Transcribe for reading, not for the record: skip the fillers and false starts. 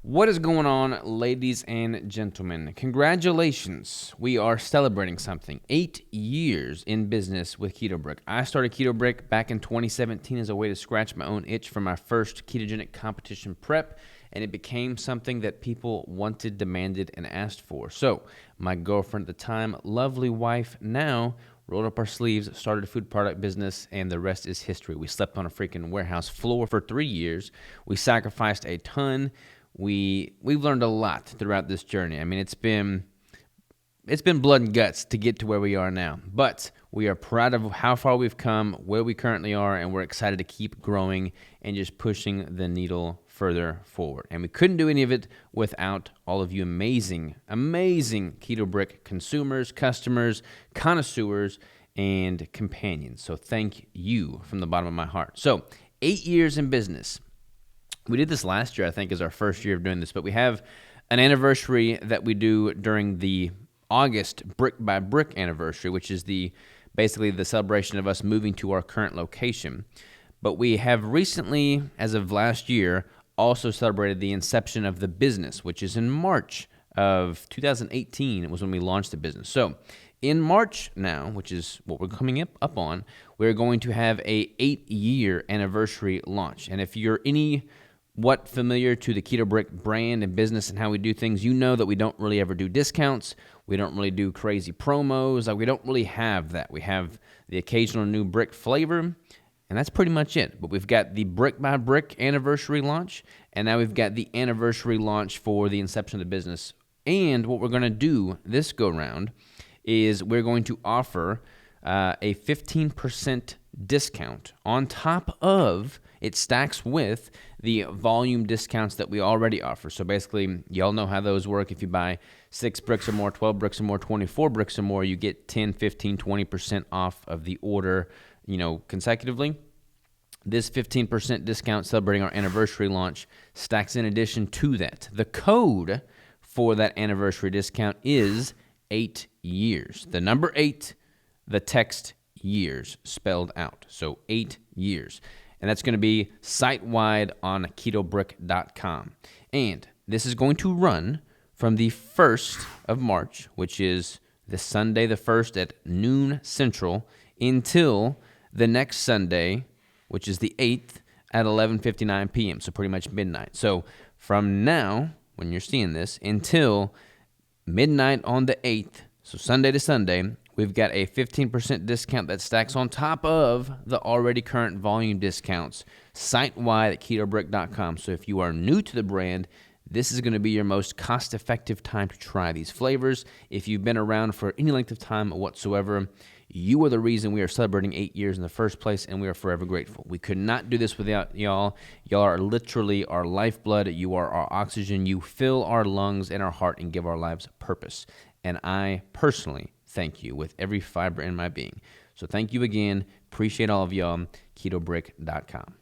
What is going on, ladies and gentlemen? Congratulations. We are celebrating something. 8 years in business with Keto Brick. I started Keto Brick back in 2017 as a way to scratch my own itch for my first ketogenic competition prep, and it became something that people wanted, demanded, and asked for. So my girlfriend at the time, lovely wife now, rolled up our sleeves, started a food product business, and the rest is history. We slept on a freaking warehouse floor for 3 years. We sacrificed a ton. We've learned a lot throughout this journey. I mean, it's been blood and guts to get to where we are now. But we are proud of how far we've come, where we currently are, and we're excited to keep growing and just pushing the needle further forward. And we couldn't do any of it without all of you amazing Keto Brick consumers, customers, connoisseurs, and companions. So thank you from the bottom of my heart. So 8 years in business. We did this last year, I think, is our first year of doing this, but we have an anniversary that we do during the August Brick by Brick anniversary, which is basically the celebration of us moving to our current location. But we have recently, as of last year, also celebrated the inception of the business, which is in March of 2018. It was when we launched the business. So in March now, which is what we're coming up on, we're going to have a 8-year anniversary launch. And if you're familiar to the Keto Brick brand and business and how we do things, you know that we don't really ever do discounts. We don't really do crazy promos. We don't really have that. We have the occasional new brick flavor, and that's pretty much it. But we've got the Brick by Brick anniversary launch, and now we've got the anniversary launch for the inception of the business. And what we're going to do this go-round is we're going to offer a 15% discount on top of, it stacks with the volume discounts that we already offer. So basically, y'all know how those work. If you buy 6 bricks or more, 12 bricks or more, 24 bricks or more, you get 10, 15, 20% off of the order, consecutively. This 15% discount celebrating our anniversary launch stacks in addition to that. The code for that anniversary discount is 8 years. The number 8, the text years spelled out. So 8 years. And that's going to be site-wide on ketobrick.com. And this is going to run from the 1st of March, which is this Sunday the 1st at noon Central, until the next Sunday, which is the 8th at 11:59 p.m., so pretty much midnight. So from now, when you're seeing this, until midnight on the 8th, so Sunday to Sunday, we've got a 15% discount that stacks on top of the already current volume discounts site-wide at ketobrick.com. So if you are new to the brand, this is going to be your most cost-effective time to try these flavors. If you've been around for any length of time whatsoever, you are the reason we are celebrating 8 years in the first place, and we are forever grateful. We could not do this without y'all. Y'all are literally our lifeblood. You are our oxygen. You fill our lungs and our heart and give our lives purpose. And I personally thank you with every fiber in my being. So thank you again. Appreciate all of y'all. KetoBrick.com.